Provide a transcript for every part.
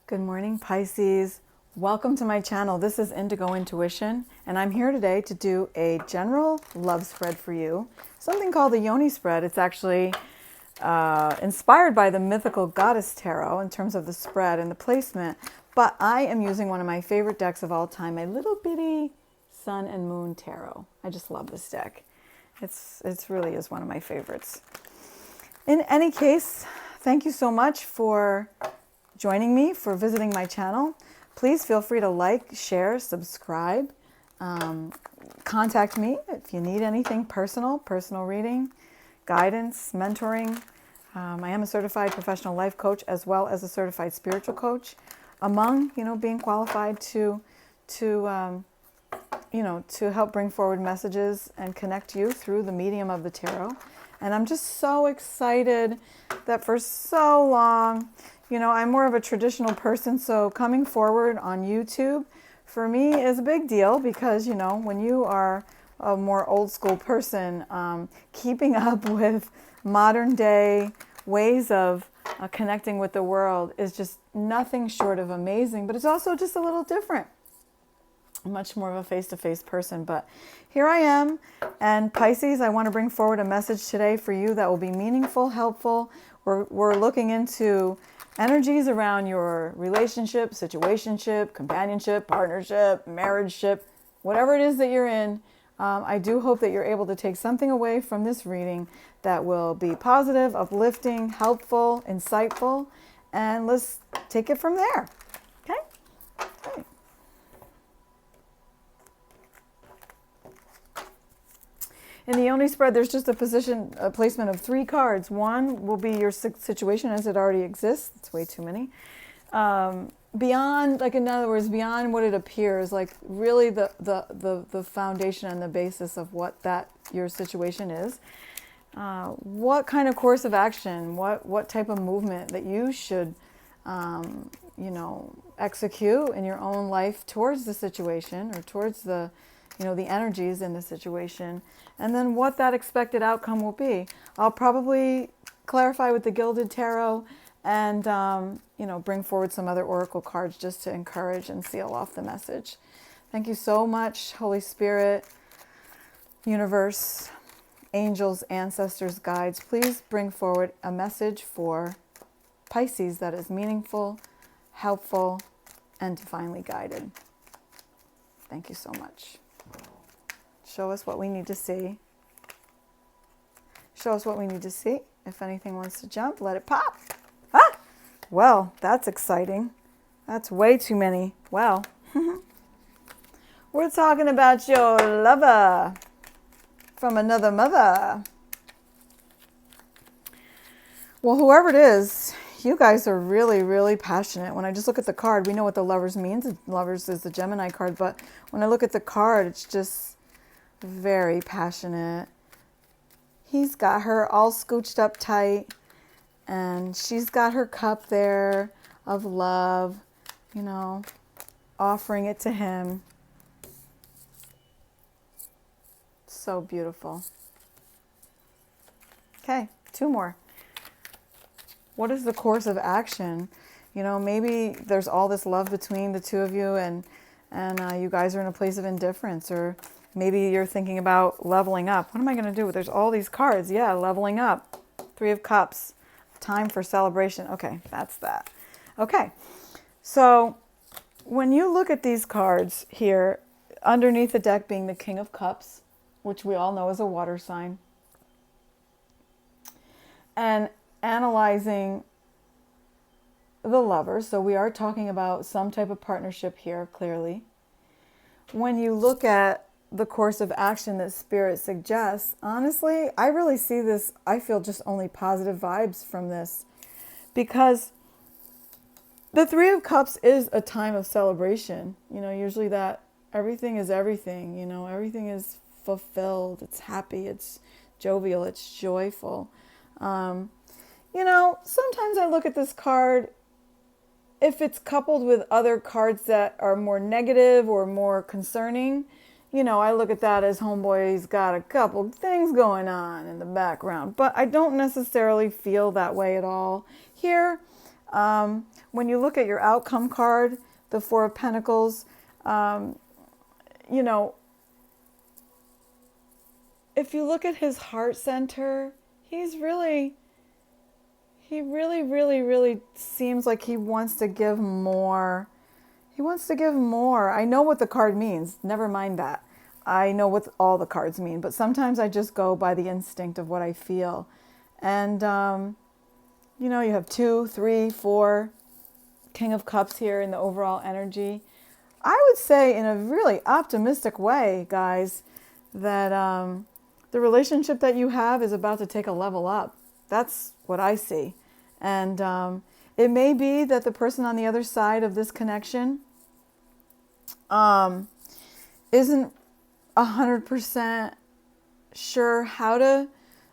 Good morning, Pisces. Welcome to my channel. This is Indigo Intuition, and I'm here today to do a general love spread for you, something called the Yoni spread. It's actually inspired by the mythical goddess tarot in terms of the spread and the placement, but I am using one of my favorite decks of all time, a little bitty sun and moon tarot. I just love this deck. It's really is one of my favorites. In any case, thank you so much for joining me, for visiting my channel. Please feel free to like, share, subscribe. Contact me if you need anything personal reading, guidance, mentoring. I am a certified professional life coach as well as a certified spiritual coach. Among, being qualified to help bring forward messages and connect you through the medium of the tarot. And I'm just so excited that for so long, I'm more of a traditional person, so coming forward on YouTube for me is a big deal because, when you are a more old school person, keeping up with modern day ways of connecting with the world is just nothing short of amazing, but it's also just a little different. Much more of a face-to-face person, but here I am. And Pisces, I want to bring forward a message today for you that will be meaningful, helpful. We're looking into energies around your relationship, situationship, companionship, partnership, marriageship, whatever it is that you're in. I do hope that you're able to take something away from this reading that will be positive, uplifting, helpful, insightful, and let's take it from there. Okay? Okay. In the Yoni spread, there's just a placement of 3 cards. One will be your situation as it already exists. It's way too many. Beyond, in other words, beyond what it appears, really the foundation and the basis of what your situation is. What kind of course of action, what type of movement that you should, execute in your own life towards the situation or towards the energies in the situation, and then what that expected outcome will be. I'll probably clarify with the Gilded Tarot and, bring forward some other oracle cards just to encourage and seal off the message. Thank you so much, Holy Spirit, universe, angels, ancestors, guides. Please bring forward a message for Pisces that is meaningful, helpful, and divinely guided. Thank you so much. Show us what we need to see. Show us what we need to see. If anything wants to jump, let it pop. Ah! Well, that's exciting. That's way too many. Well, we're talking about your lover from another mother. Well, whoever it is, you guys are really, really passionate. When I just look at the card, we know what the lovers means. Lovers is the Gemini card, but when I look at the card, it's just very passionate. He's got her all scooched up tight, and she's got her cup there of love, offering it to him. So beautiful. Okay, 2 more. What is the course of action? Maybe there's all this love between the 2 of you, and you guys are in a place of indifference, or maybe you're thinking about leveling up. What am I going to do? There's all these cards. Yeah, leveling up. 3 of Cups. Time for celebration. Okay, that's that. Okay, so when you look at these cards here, underneath the deck being the King of Cups, which we all know is a water sign, and analyzing the lover, so we are talking about some type of partnership here, clearly. When you look at the course of action that Spirit suggests, honestly, I really see this, I feel just only positive vibes from this, because the 3 of Cups is a time of celebration. Usually that everything is everything, everything is fulfilled, it's happy, it's jovial, it's joyful. Sometimes I look at this card, if it's coupled with other cards that are more negative or more concerning, I look at that as homeboy's got a couple things going on in the background, but I don't necessarily feel that way at all. Here, When you look at your outcome card, the Four of Pentacles, you know, if you look at his heart center, he really seems like he wants to give more. He wants to give more. I know what the card means. Never mind that. I know what all the cards mean, but sometimes I just go by the instinct of what I feel. And, you know, you have 2, 3, 4, King of Cups here in the overall energy. I would say in a really optimistic way, guys, that the relationship that you have is about to take a level up. That's what I see. And it may be that the person on the other side of this connection isn't 100% sure how to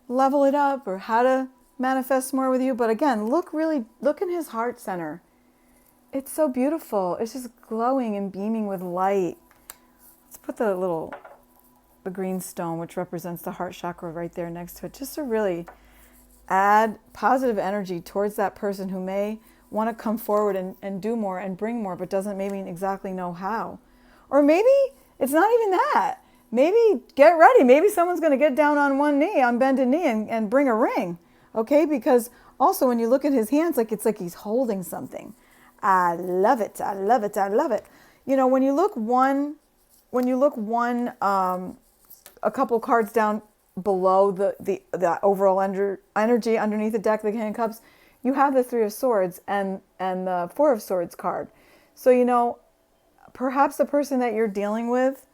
level it up or how to manifest more with you. But again, look in his heart center. It's so beautiful. It's just glowing and beaming with light. Let's put the green stone, which represents the heart chakra, right there next to it, just to really add positive energy towards that person who may want to come forward and do more and bring more, but doesn't maybe exactly know how. Or maybe it's not even that. Maybe get ready. Maybe someone's going to get down on one knee, on bended knee, and bring a ring. Okay? Because also when you look at his hands, it's like he's holding something. I love it. I love it. I love it. You know, when you look a couple cards down below the overall energy underneath the deck, the King of Cups, you have the Three of Swords and the Four of Swords card. So, you know, perhaps the person that you're dealing with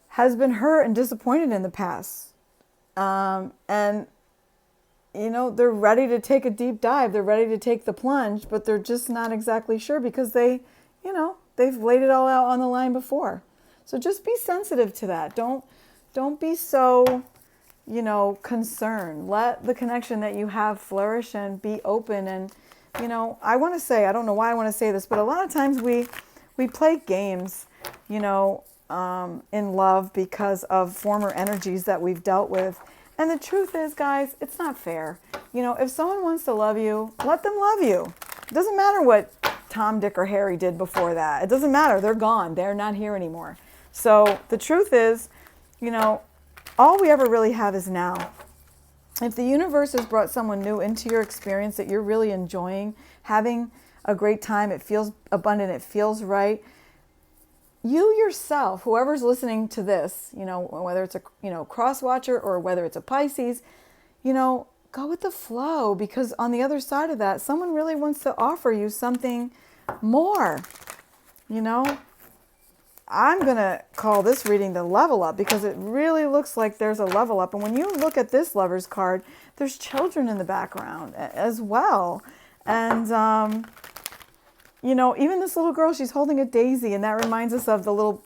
has been hurt and disappointed in the past. And, you know, they're ready to take a deep dive. They're ready to take the plunge, but they're just not exactly sure because they've laid it all out on the line before. So just be sensitive to that. Don't be so, you know, concerned. Let the connection that you have flourish and be open. And, you know, I want to say, I don't know why I want to say this, but a lot of times we play games, you know, in love because of former energies that we've dealt with. And the truth is, guys, it's not fair. You know, if someone wants to love you, let them love you. It doesn't matter what Tom, Dick, or Harry did before that. It doesn't matter. They're gone. They're not here anymore. So the truth is, you know, all we ever really have is now. If the universe has brought someone new into your experience that you're really enjoying, having a great time, it feels abundant, it feels right, you yourself, whoever's listening to this, you know, whether it's a, you know, cross watcher or whether it's a Pisces, you know, go with the flow, because on the other side of that, someone really wants to offer you something more. You know, I'm going to call this reading the level up because it really looks like there's a level up. And when you look at this Lover's card, there's children in the background as well. And, you know, even this little girl, she's holding a daisy, and that reminds us of the little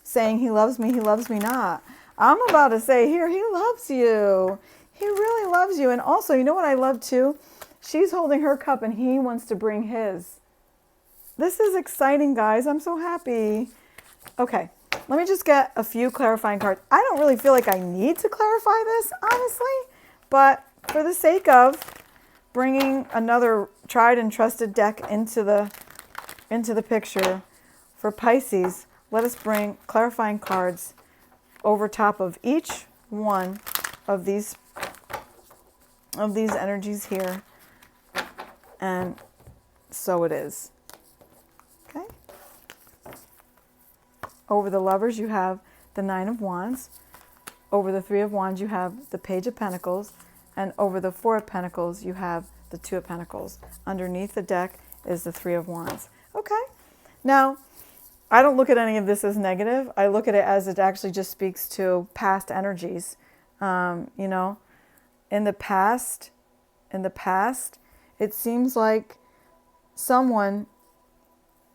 saying, he loves me not. I'm about to say here, he loves you. He really loves you. And also, you know what I love too? She's holding her cup and he wants to bring his. This is exciting, guys. I'm so happy. Okay, let me just get a few clarifying cards. I don't really feel like I need to clarify this, honestly, but for the sake of bringing another tried and trusted deck into the picture for Pisces, let us bring clarifying cards over top of each one of these energies here. And so it is. Okay? Over the Lovers, you have the Nine of Wands. Over the Three of Wands, you have the Page of Pentacles. And over the Four of Pentacles, you have the Two of Pentacles. Underneath the deck is the Three of Wands. Okay? Now, I don't look at any of this as negative. I look at it as it actually just speaks to past energies. You know, in the past, it seems like someone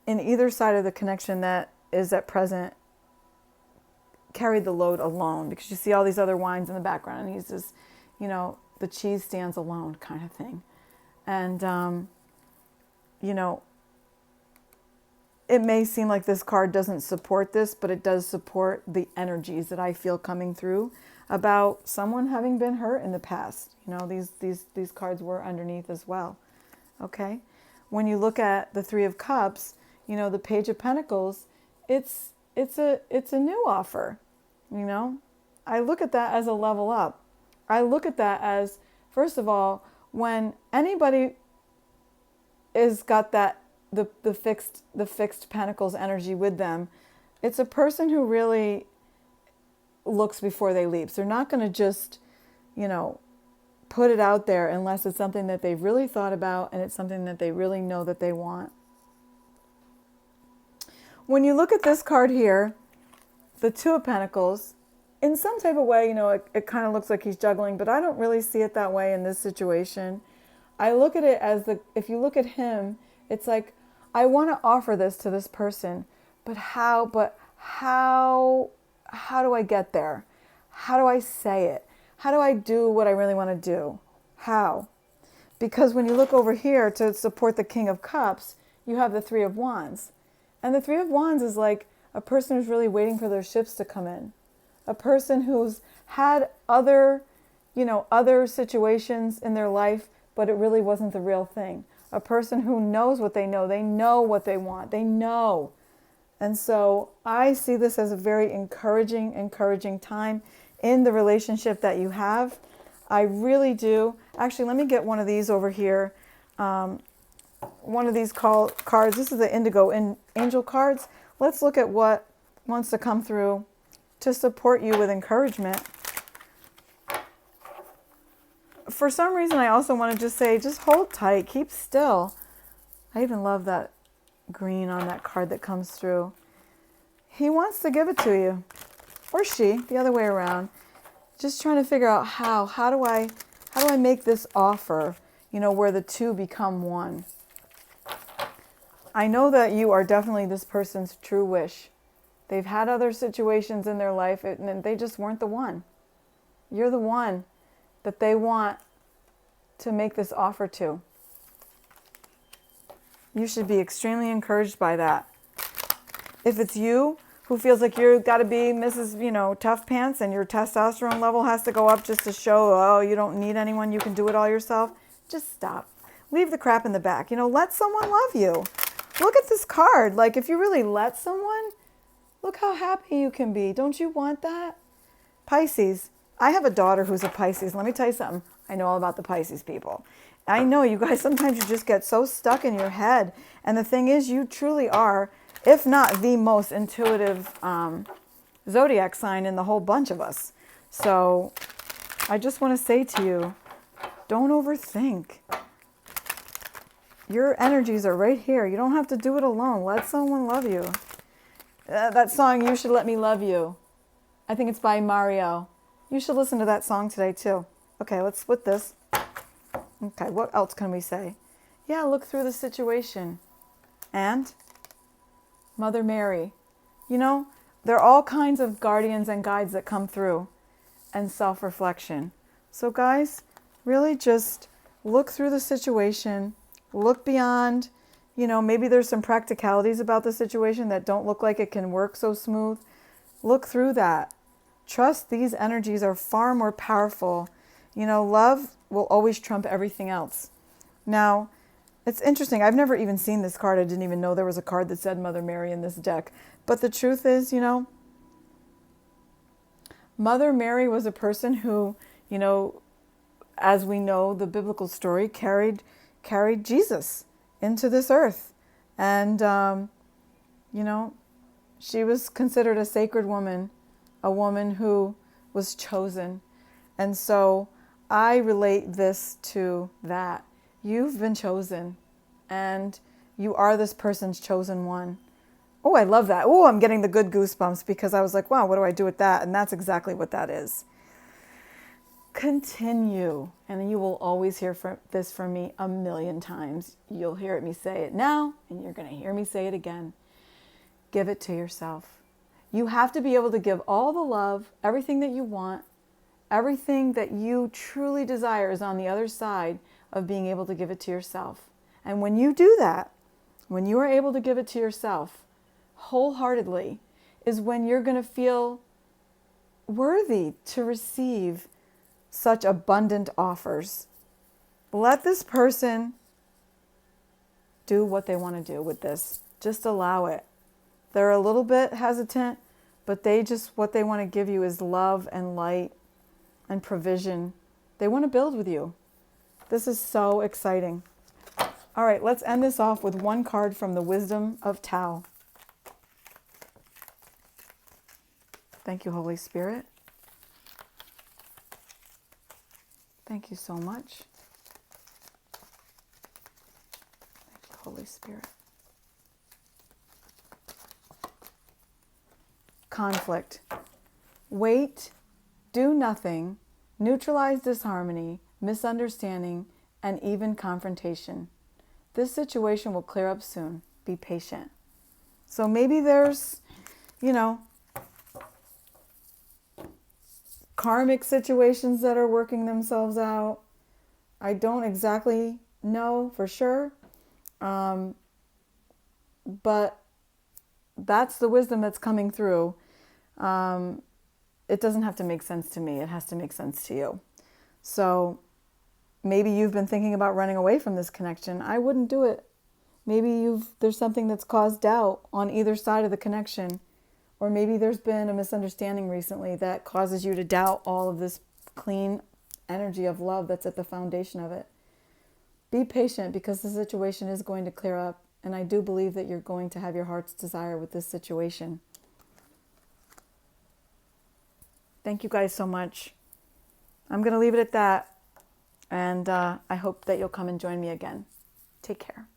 in either side of the connection that is at present carried the load alone, because you see all these other wines in the background, and he's just, you know, the cheese stands alone kind of thing. And, you know, it may seem like this card doesn't support this, but it does support the energies that I feel coming through. about someone having been hurt in the past. You know, these cards were underneath as well. Okay? When you look at the Three of Cups, you know, the Page of Pentacles, it's a new offer. You know, I look at that as a level up. I look at that as, first of all, when anybody is got that the fixed pentacles energy with them, it's a person who really looks before they leap. So they're not going to just, you know, put it out there unless it's something that they've really thought about and it's something that they really know that they want. When you look at this card here, the Two of Pentacles, in some type of way, you know, it kind of looks like he's juggling, but I don't really see it that way in this situation. I look at it as if you look at him, it's like, I want to offer this to this person, but how do I get there? How do I say it? How do I do what I really want to do? How? Because when you look over here to support the King of Cups, you have the Three of Wands. And the Three of Wands is like a person who's really waiting for their ships to come in. A person who's had other situations in their life, but it really wasn't the real thing. A person who knows what they know. They know what they want. They know. And so I see this as a very encouraging time in the relationship that you have. I really do. Actually, let me get one of these over here. One of these cards. This is the Indigo Angel cards. Let's look at what wants to come through to support you with encouragement. For some reason, I also want to just say, just hold tight, keep still. I even love that green on that card that comes through. He wants to give it to you, or she, the other way around. Just trying to figure out how do I make this offer, you know, where the two become one. I know that you are definitely this person's true wish. They've had other situations in their life and they just weren't the one. You're the one that they want to make this offer to. You should be extremely encouraged by that. If it's you who feels like you've got to be Mrs., you know, Tough Pants and your testosterone level has to go up just to show, oh, you don't need anyone, you can do it all yourself, just stop. Leave the crap in the back. You know, let someone love you. Look at this card. Like, if you really let someone, look how happy you can be. Don't you want that? Pisces. I have a daughter who's a Pisces. Let me tell you something. I know all about the Pisces people. I know you guys, sometimes you just get so stuck in your head. And the thing is, you truly are, if not the most intuitive zodiac sign in the whole bunch of us. So I just want to say to you, don't overthink. Your energies are right here. You don't have to do it alone. Let someone love you. That song, You Should Let Me Love You. I think it's by Mario. You should listen to that song today too. Okay, let's split this. Okay, what else can we say? Yeah, look through the situation. And Mother Mary. You know, there are all kinds of guardians and guides that come through, and self-reflection. So guys, really just look through the situation, look beyond, you know, maybe there's some practicalities about the situation that don't look like it can work so smooth. Look through that. Trust these energies are far more powerful. You know, love will always trump everything else. Now, it's interesting. I've never even seen this card. I didn't even know there was a card that said Mother Mary in this deck. But the truth is, you know, Mother Mary was a person who, you know, as we know, the biblical story carried Jesus into this earth. And, you know, she was considered a sacred woman, a woman who was chosen. And so I relate this to that. You've been chosen, and you are this person's chosen one. Oh, I love that. Oh, I'm getting the good goosebumps because I was like, wow, what do I do with that? And that's exactly what that is. Continue. And you will always hear this from me a million times. You'll hear me say it now, and you're going to hear me say it again. Give it to yourself. You have to be able to give all the love, everything that you want, everything that you truly desire is on the other side of being able to give it to yourself. And when you do that, when you are able to give it to yourself wholeheartedly, is when you're going to feel worthy to receive such abundant offers. Let this person do what they want to do with this. Just allow it. They're a little bit hesitant, but what they want to give you is love and light and provision. They want to build with you. This is so exciting. All right, let's end this off with one card from the Wisdom of Tao. Thank you, Holy Spirit. Thank you so much. Thank you, Holy Spirit. Conflict. Wait, do nothing, neutralize disharmony, misunderstanding, and even confrontation. This situation will clear up soon. Be patient. So maybe there's, karmic situations that are working themselves out. I don't exactly know for sure. But that's the wisdom that's coming through. It doesn't have to make sense to me. It has to make sense to you. So maybe you've been thinking about running away from this connection. I wouldn't do it. Maybe there's something that's caused doubt on either side of the connection. Or maybe there's been a misunderstanding recently that causes you to doubt all of this clean energy of love that's at the foundation of it. Be patient, because the situation is going to clear up. And I do believe that you're going to have your heart's desire with this situation. Thank you guys so much. I'm going to leave it at that. And I hope that you'll come and join me again. Take care.